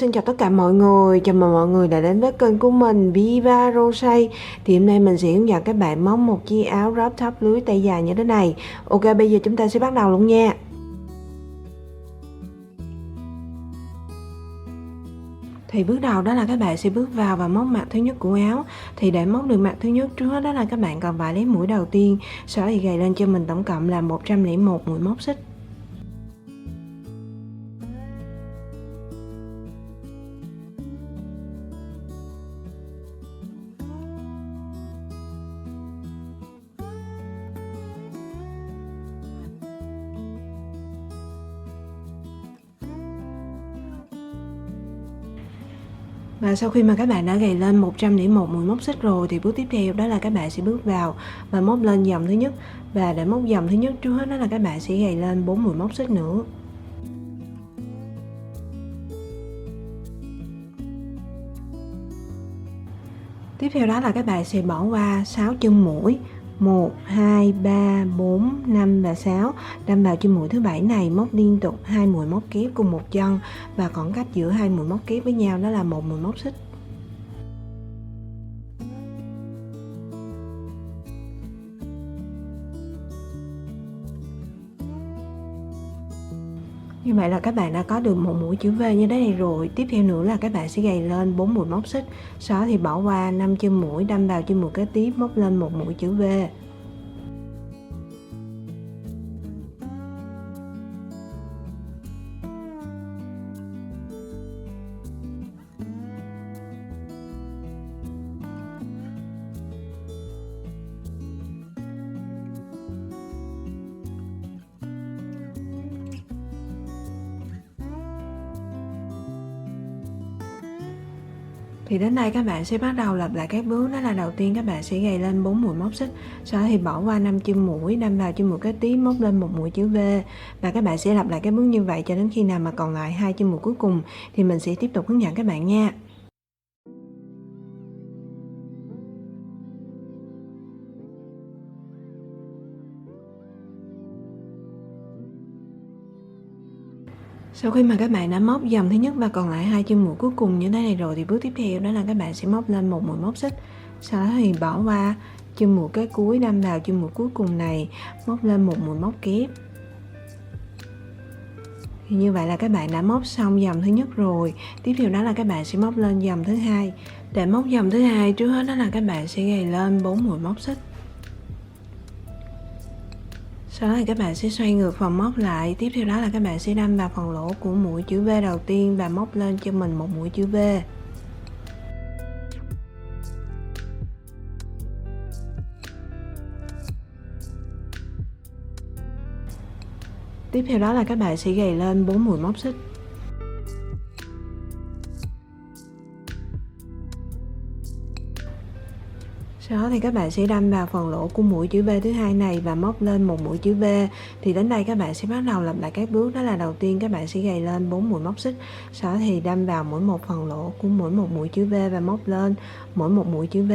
xin chào tất cả mọi người, chào mừng mọi người đã đến với kênh của mình Viva Rosé. Thì hôm nay mình sẽ hướng dẫn các bạn móc một chiếc áo crop top lưới tay dài như thế này. Ok, bây giờ chúng ta sẽ bắt đầu luôn nha. Thì bước đầu đó là các bạn sẽ bước vào và móc mặt thứ nhất của áo. Thì để móc được mặt thứ nhất, trước hết đó là các bạn cần phải lấy mũi đầu tiên, sau đó thì gầy lên cho mình tổng cộng là 101 mũi móc xích. Và sau khi mà các bạn đã gầy lên 101 mũi móc xích rồi thì bước tiếp theo đó là các bạn sẽ bước vào và móc lên dòng thứ nhất. Và để móc dòng thứ nhất, trước hết đó là các bạn sẽ gầy lên 4 mũi móc xích nữa. Tiếp theo đó là các bạn sẽ bỏ qua 6 chân mũi 1, 2, 3, 4, 5 và 6, đâm vào chân mũi thứ 7 này, móc liên tục 2 mũi móc kép cùng một chân và khoảng cách giữa 2 mũi móc kép với nhau đó là 1 mũi móc xích. Như vậy là các bạn đã có được một mũi chữ V như thế này rồi. Tiếp theo nữa là các bạn sẽ gầy lên 4 mũi móc xích, sau đó thì bỏ qua 5 chân mũi, đâm vào chân mũi kế tiếp, móc lên một mũi chữ V. Thì đến đây các bạn sẽ bắt đầu lặp lại các bước, đó là đầu tiên các bạn sẽ gầy lên 4 mũi móc xích, sau đó thì bỏ qua 5 chân mũi, đâm vào chân mũi kế tiếp, móc lên một mũi chữ V. Và các bạn sẽ lặp lại các bước như vậy cho đến khi nào mà còn lại 2 chân mũi cuối cùng thì mình sẽ tiếp tục hướng dẫn các bạn nha. Sau khi mà các bạn đã móc dòng thứ nhất và còn lại 2 chân mũi cuối cùng như thế này rồi thì bước tiếp theo đó là các bạn sẽ móc lên một mũi móc xích, sau đó thì bỏ qua chân mũi kế cuối, đâm vào chân mũi cuối cùng này, móc lên một mũi móc kép. Thì như vậy là các bạn đã móc xong dòng thứ nhất rồi. Tiếp theo đó là các bạn sẽ móc lên dòng thứ hai. Để móc dòng thứ hai, trước hết đó là các bạn sẽ gầy lên 4 mũi móc xích. Sau đó thì các bạn sẽ xoay ngược phần móc lại. Tiếp theo đó là các bạn sẽ đâm vào phần lỗ của mũi chữ V đầu tiên và móc lên cho mình một mũi chữ V. Tiếp theo đó là các bạn sẽ gầy lên 4 mũi móc xích. Sau đó thì các bạn sẽ đâm vào phần lỗ của mũi chữ V thứ hai này và móc lên một mũi chữ V. Thì đến đây các bạn sẽ bắt đầu lặp lại các bước, đó là đầu tiên các bạn sẽ gầy lên 4 mũi móc xích, sau đó thì đâm vào mỗi một phần lỗ của mỗi một mũi chữ V và móc lên mỗi một mũi chữ V.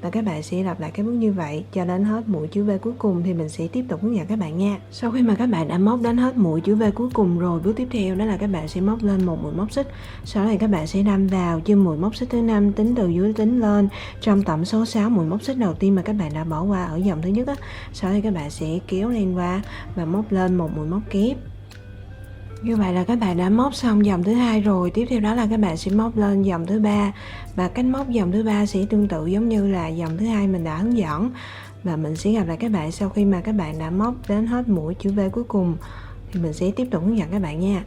Và các bạn sẽ lặp lại các bước như vậy cho đến hết mũi chữ V cuối cùng thì mình sẽ tiếp tục hướng dẫn các bạn nha. Sau khi mà các bạn đã móc đến hết mũi chữ V cuối cùng rồi, bước tiếp theo đó là các bạn sẽ móc lên một mũi móc xích, sau đó thì các bạn sẽ đâm vào chân mũi móc xích thứ 5, tính từ dưới tính lên trong tổng số 6 mũi móc xích đầu tiên mà các bạn đã bỏ qua ở dòng thứ nhất á. Sau đó các bạn sẽ kéo lên qua và móc lên một mũi móc kép. Như vậy là các bạn đã móc xong dòng thứ hai rồi. Tiếp theo đó là các bạn sẽ móc lên dòng thứ ba, và cách móc dòng thứ ba sẽ tương tự giống như là dòng thứ hai mình đã hướng dẫn. Và mình sẽ gặp lại các bạn sau khi mà các bạn đã móc đến hết mũi chữ V cuối cùng thì mình sẽ tiếp tục hướng dẫn các bạn nha.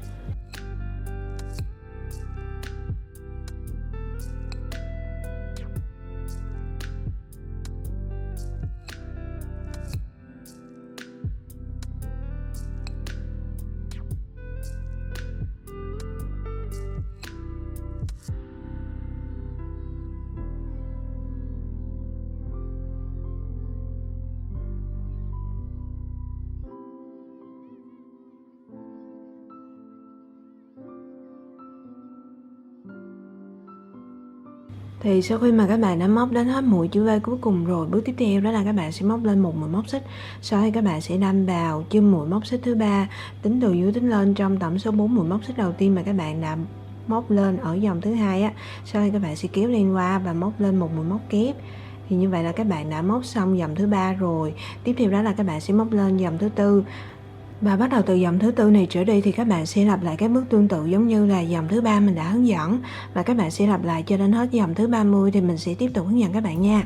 Thì sau khi mà các bạn đã móc đến hết mũi chữ V cuối cùng rồi, bước tiếp theo đó là các bạn sẽ móc lên một mũi móc xích, sau đó các bạn sẽ đâm vào chân mũi móc xích thứ ba, tính từ dưới tính lên trong tổng số 4 mũi móc xích đầu tiên mà các bạn đã móc lên ở dòng thứ hai á, sau đây các bạn sẽ kéo lên qua và móc lên một mũi móc kép. Thì như vậy là các bạn đã móc xong dòng thứ ba rồi. Tiếp theo đó là các bạn sẽ móc lên dòng thứ tư. Và bắt đầu từ dòng thứ tư này trở đi thì các bạn sẽ lặp lại các bước tương tự giống như là dòng thứ ba mình đã hướng dẫn, và các bạn sẽ lặp lại cho đến hết dòng thứ 30 thì mình sẽ tiếp tục hướng dẫn các bạn nha.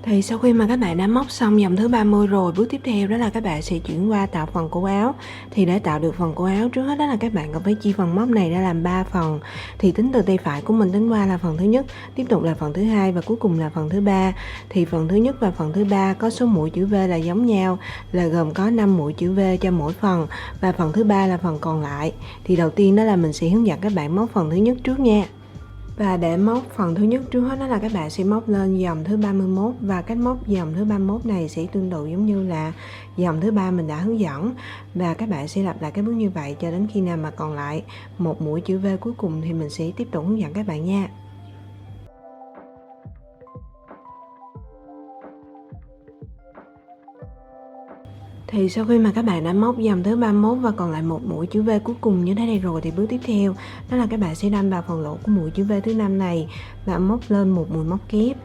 Thì sau khi mà các bạn đã móc xong dòng thứ 30 rồi, bước tiếp theo đó là các bạn sẽ chuyển qua tạo phần cổ áo. Thì để tạo được phần cổ áo, trước hết đó là các bạn cần phải chia phần móc này ra làm 3 phần. Thì tính từ tay phải của mình tính qua là phần thứ nhất, tiếp tục là phần thứ hai và cuối cùng là phần thứ ba. Thì phần thứ nhất và phần thứ ba có số mũi chữ V là giống nhau, là gồm có 5 mũi chữ V cho mỗi phần, và phần thứ ba là phần còn lại. Thì đầu tiên đó là mình sẽ hướng dẫn các bạn móc phần thứ nhất trước nha. Và để móc phần thứ nhất, trước hết đó là các bạn sẽ móc lên dòng thứ 31, và cách móc dòng thứ 31 này sẽ tương tự giống như là dòng thứ ba mình đã hướng dẫn, và các bạn sẽ lặp lại cái bước như vậy cho đến khi nào mà còn lại một mũi chữ V cuối cùng thì mình sẽ tiếp tục hướng dẫn các bạn nha. Thì sau khi mà các bạn đã móc dòng thứ 31 và còn lại một mũi chữ V cuối cùng như thế này rồi, thì bước tiếp theo đó là các bạn sẽ đâm vào phần lỗ của mũi chữ V thứ 5 này và móc lên một mũi móc kép.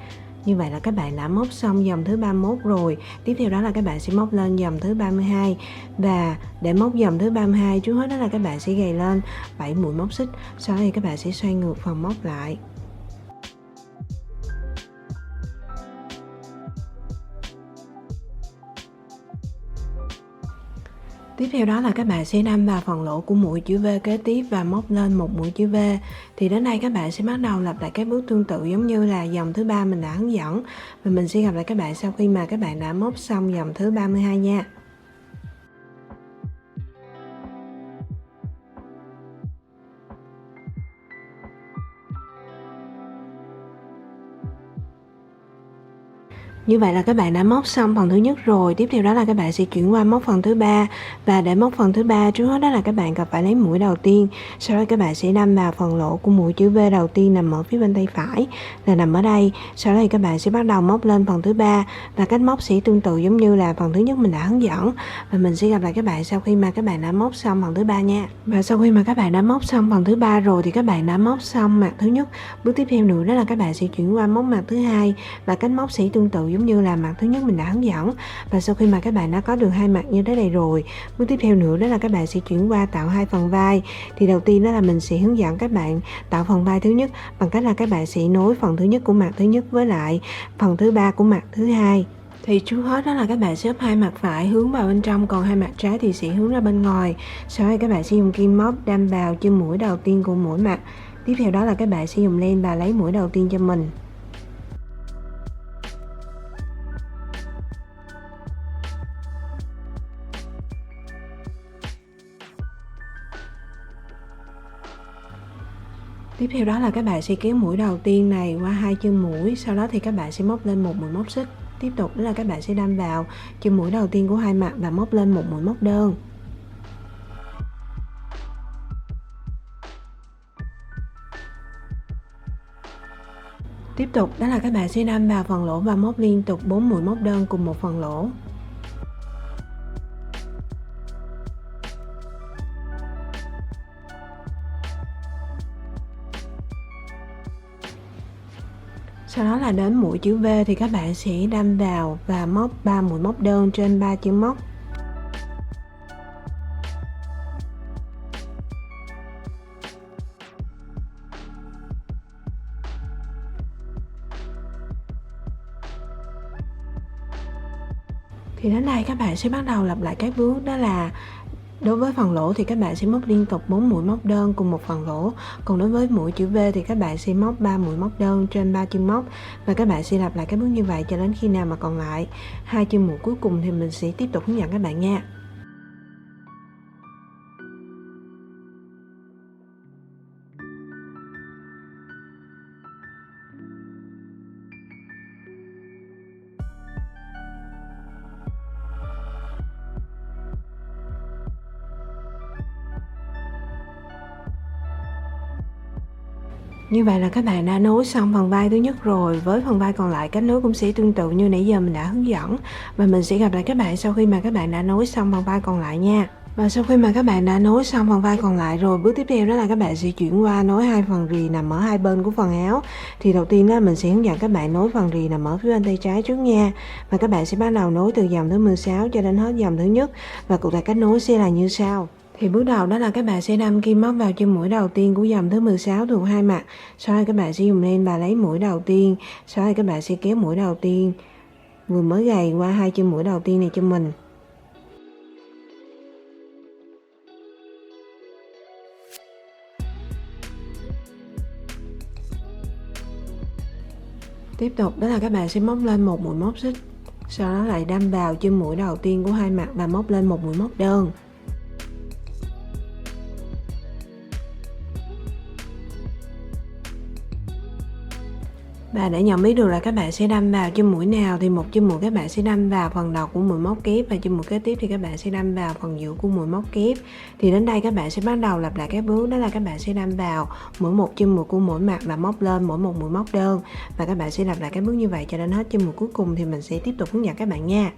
Như vậy là các bạn đã móc xong dòng thứ 31 rồi. Tiếp theo đó là các bạn sẽ móc lên dòng thứ 32. Và để móc dòng thứ 32, trước hết đó là các bạn sẽ gầy lên 7 mũi móc xích. Sau đó thì các bạn sẽ xoay ngược phần móc lại. Tiếp theo đó là các bạn sẽ đâm vào phần lỗ của mũi chữ V kế tiếp và móc lên một mũi chữ V. Thì đến đây các bạn sẽ bắt đầu lặp lại các bước tương tự giống như là dòng thứ ba mình đã hướng dẫn. Và mình sẽ gặp lại các bạn sau khi mà các bạn đã móc xong dòng thứ 32 nha. Như vậy là các bạn đã móc xong phần thứ nhất rồi. Tiếp theo đó là các bạn sẽ chuyển qua móc phần thứ ba. Và để móc phần thứ ba, trước hết đó là các bạn cần phải lấy mũi đầu tiên. Sau đó các bạn sẽ đâm vào phần lỗ của mũi chữ V đầu tiên nằm ở phía bên tay phải, là nằm ở đây. Sau đó thì các bạn sẽ bắt đầu móc lên phần thứ ba, và cách móc sẽ tương tự giống như là phần thứ nhất mình đã hướng dẫn. Và mình sẽ gặp lại các bạn sau khi mà các bạn đã móc xong phần thứ ba nha. Và sau khi mà các bạn đã móc xong phần thứ ba rồi thì các bạn đã móc xong mặt thứ nhất. Bước tiếp theo nữa đó là các bạn sẽ chuyển qua móc mặt thứ hai, và cách móc sẽ tương tự giống như là mặt thứ nhất mình đã hướng dẫn. Và sau khi mà các bạn đã có được hai mặt như thế này rồi, bước tiếp theo nữa đó là các bạn sẽ chuyển qua tạo hai phần vai. Thì đầu tiên đó là mình sẽ hướng dẫn các bạn tạo phần vai thứ nhất bằng cách là các bạn sẽ nối phần thứ nhất của mặt thứ nhất với lại phần thứ ba của mặt thứ hai. Thì trước hết đó là các bạn sẽ ốp hai mặt phải hướng vào bên trong, còn hai mặt trái thì sẽ hướng ra bên ngoài. Sau đó các bạn sẽ dùng kim móc đâm vào chân mũi đầu tiên của mỗi mặt. Tiếp theo đó là các bạn sẽ dùng len và lấy mũi đầu tiên cho mình. Tiếp theo đó là các bạn sẽ kéo mũi đầu tiên này qua hai chân mũi, sau đó thì các bạn sẽ móc lên một mũi móc xích. Tiếp tục đó là các bạn sẽ đâm vào chân mũi đầu tiên của hai mặt và móc lên một mũi móc đơn. Tiếp tục đó là các bạn sẽ đâm vào phần lỗ và móc liên tục 4 mũi móc đơn cùng một phần lỗ. Sau đó là đến mũi chữ V thì các bạn sẽ đâm vào và móc 3 mũi móc đơn trên 3 chân móc. Thì đến đây các bạn sẽ bắt đầu lặp lại các bước, đó là đối với phần lỗ thì các bạn sẽ móc liên tục 4 mũi móc đơn cùng một phần lỗ. Còn đối với mũi chữ V thì các bạn sẽ móc 3 mũi móc đơn trên 3 chân móc. Và các bạn sẽ lặp lại các bước như vậy cho đến khi nào mà còn lại hai chân mũi cuối cùng thì mình sẽ tiếp tục hướng dẫn các bạn nha. Như vậy là các bạn đã nối xong phần vai thứ nhất rồi. Với phần vai còn lại cách nối cũng sẽ tương tự như nãy giờ mình đã hướng dẫn. Và mình sẽ gặp lại các bạn sau khi mà các bạn đã nối xong phần vai còn lại nha. Và sau khi mà các bạn đã nối xong phần vai còn lại rồi, bước tiếp theo đó là các bạn sẽ chuyển qua nối hai phần rì nằm ở hai bên của phần áo. Thì đầu tiên đó mình sẽ hướng dẫn các bạn nối phần rì nằm ở phía bên tay trái trước nha. Và các bạn sẽ bắt đầu nối từ dòng thứ 16 cho đến hết dòng thứ nhất. Và cụ thể cách nối sẽ là như sau. Thì bước đầu đó là các bạn sẽ đâm kim móc vào chân mũi đầu tiên của dòng thứ 16 thuộc hai mặt. Sau đó các bạn sẽ dùng len và lấy mũi đầu tiên. Sau đó các bạn sẽ kéo mũi đầu tiên vừa mới gầy qua hai chân mũi đầu tiên này cho mình. Tiếp tục đó là các bạn sẽ móc lên một mũi móc xích, sau đó lại đâm vào chân mũi đầu tiên của hai mặt và móc lên một mũi móc đơn. Và để nhận biết được là các bạn sẽ đâm vào chân mũi nào thì một chân mũi các bạn sẽ đâm vào phần đầu của mũi móc kép và chân mũi kế tiếp thì các bạn sẽ đâm vào phần giữa của mũi móc kép. Thì đến đây các bạn sẽ bắt đầu lặp lại các bước, đó là các bạn sẽ đâm vào mỗi một chân mũi của mỗi mặt và móc lên mỗi một mũi móc đơn, và các bạn sẽ lặp lại các bước như vậy cho đến hết chân mũi cuối cùng. Thì mình sẽ tiếp tục hướng dẫn các bạn nha.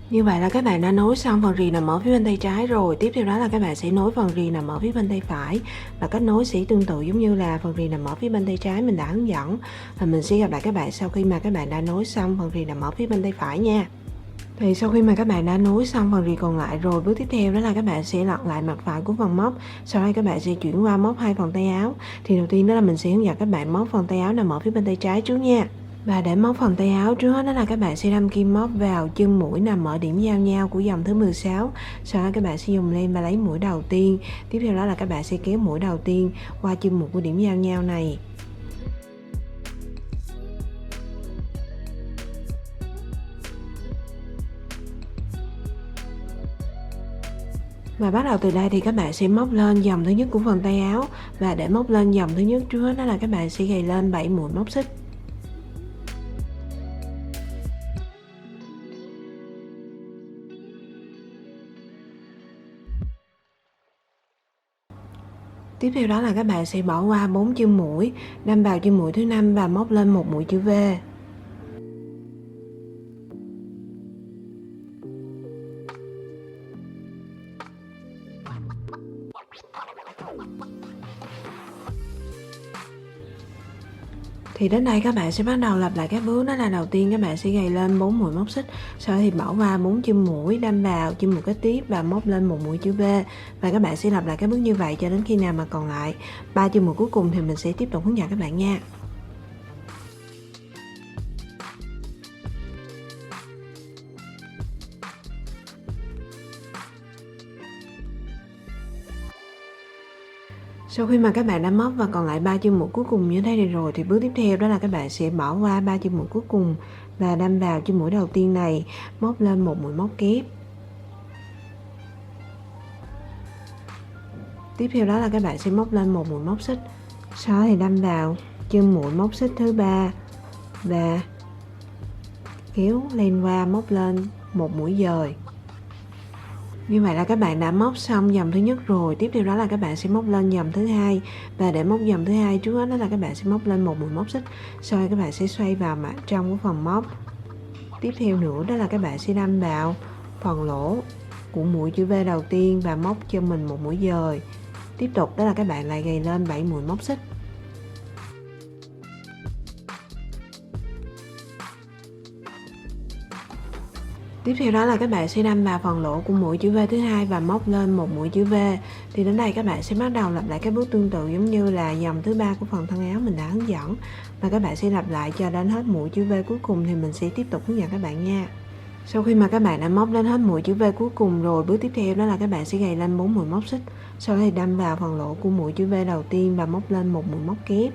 Như vậy là các bạn đã nối xong phần rì nằm ở phía bên tay trái rồi. Tiếp theo đó là các bạn sẽ nối phần rì nằm ở phía bên tay phải. Và cách nối sẽ tương tự giống như là phần rì nằm ở phía bên tay trái mình đã hướng dẫn. Và mình sẽ gặp lại các bạn sau khi mà các bạn đã nối xong phần rì nằm ở phía bên tay phải nha. Thì sau khi mà các bạn đã nối xong phần rì còn lại rồi, bước tiếp theo đó là các bạn sẽ lật lại mặt phải của phần móc. Sau đây các bạn sẽ chuyển qua móc hai phần tay áo. Thì đầu tiên đó là mình sẽ hướng dẫn các bạn móc phần tay áo nằm ở phía bên tay trái trước nha. Và để móc phần tay áo trước hết đó là các bạn sẽ đâm kim móc vào chân mũi nằm ở điểm giao nhau của dòng thứ 16. Sau đó các bạn sẽ dùng len và lấy mũi đầu tiên. Tiếp theo đó là các bạn sẽ kéo mũi đầu tiên qua chân mũi của điểm giao nhau này. Và bắt đầu từ đây thì các bạn sẽ móc lên dòng thứ nhất của phần tay áo. Và để móc lên dòng thứ nhất trước hết đó là các bạn sẽ gầy lên 7 mũi móc xích. Tiếp theo đó là các bạn sẽ bỏ qua 4 chân mũi, đâm vào chân mũi thứ 5 và móc lên một mũi chữ V. Thì đến đây các bạn sẽ bắt đầu lặp lại các bước, đó là đầu tiên các bạn sẽ gầy lên 4 mũi móc xích, sau đó thì bỏ qua 4 chân mũi, đâm vào chân mũi kế tiếp và móc lên một mũi chữ V. Và các bạn sẽ lặp lại các bước như vậy cho đến khi nào mà còn lại 3 chân mũi cuối cùng thì mình sẽ tiếp tục hướng dẫn các bạn nha. Sau khi mà các bạn đã móc và còn lại 3 chân mũi cuối cùng như thế này rồi thì bước tiếp theo đó là các bạn sẽ bỏ qua 3 chân mũi cuối cùng và đâm vào chân mũi đầu tiên này, móc lên một mũi móc kép. Tiếp theo đó là các bạn sẽ móc lên một mũi móc xích, sau đó thì đâm vào chân mũi móc xích thứ 3 và kéo lên qua móc lên một mũi dời. Như vậy là các bạn đã móc xong dòng thứ nhất rồi. Tiếp theo đó là các bạn sẽ móc lên dòng thứ hai, và để móc dòng thứ hai trước hết đó là các bạn sẽ móc lên một mũi móc xích, sau đó các bạn sẽ xoay vào mặt trong của phần móc. Tiếp theo nữa đó là các bạn sẽ đâm vào phần lỗ của mũi chữ V đầu tiên và móc cho mình một mũi dời. Tiếp tục đó là các bạn lại gầy lên 7 mũi móc xích. Tiếp theo đó là các bạn sẽ đâm vào phần lỗ của mũi chữ V thứ hai và móc lên một mũi chữ V. Thì đến đây các bạn sẽ bắt đầu lặp lại các bước tương tự giống như là dòng thứ 3 của phần thân áo mình đã hướng dẫn. Và các bạn sẽ lặp lại cho đến hết mũi chữ V cuối cùng thì mình sẽ tiếp tục hướng dẫn các bạn nha. Sau khi mà các bạn đã móc lên hết mũi chữ V cuối cùng rồi, bước tiếp theo đó là các bạn sẽ gầy lên 4 mũi móc xích. Sau đó thì đâm vào phần lỗ của mũi chữ V đầu tiên và móc lên một mũi móc kép.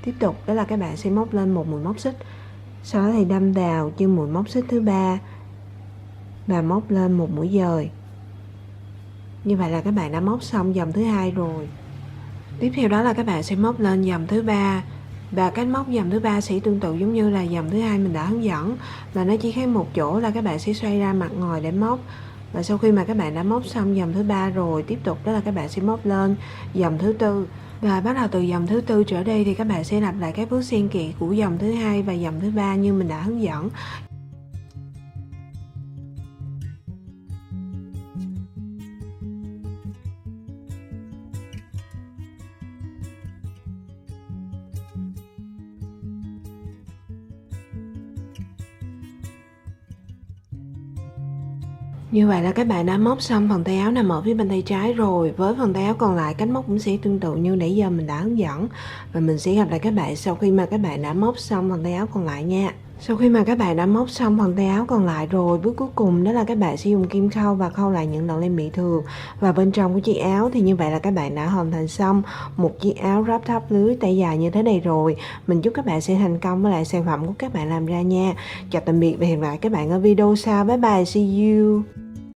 Tiếp tục đó là các bạn sẽ móc lên một mũi móc xích. Sau đó thì đâm vào chân mũi móc xích thứ ba và móc lên một mũi dời. Như vậy là các bạn đã móc xong dòng thứ hai rồi. Tiếp theo đó là các bạn sẽ móc lên dòng thứ ba. Và cách móc dòng thứ ba sẽ tương tự giống như là dòng thứ hai mình đã hướng dẫn, và nó chỉ khác một chỗ là các bạn sẽ xoay ra mặt ngoài để móc. Và sau khi mà các bạn đã móc xong dòng thứ ba rồi, tiếp tục đó là các bạn sẽ móc lên dòng thứ tư. Và bắt đầu từ dòng thứ tư trở đi thì các bạn sẽ lặp lại các bước xen kẽ của dòng thứ hai và dòng thứ ba như mình đã hướng dẫn. Như vậy là các bạn đã móc xong phần tay áo nằm ở phía bên tay trái rồi. Với phần tay áo còn lại, cách móc cũng sẽ tương tự như nãy giờ mình đã hướng dẫn. Và mình sẽ gặp lại các bạn sau khi mà các bạn đã móc xong phần tay áo còn lại nha. Sau khi mà các bạn đã móc xong phần tay áo còn lại rồi, bước cuối cùng đó là các bạn sẽ dùng kim khâu và khâu lại những đoạn len bị thừa và bên trong của chiếc áo. Thì như vậy là các bạn đã hoàn thành xong một chiếc áo crop top lưới tay dài như thế này rồi. Mình chúc các bạn sẽ thành công với lại sản phẩm của các bạn làm ra nha. Chào tạm biệt và hẹn gặp lại các bạn ở video sau. Bye bye, see you.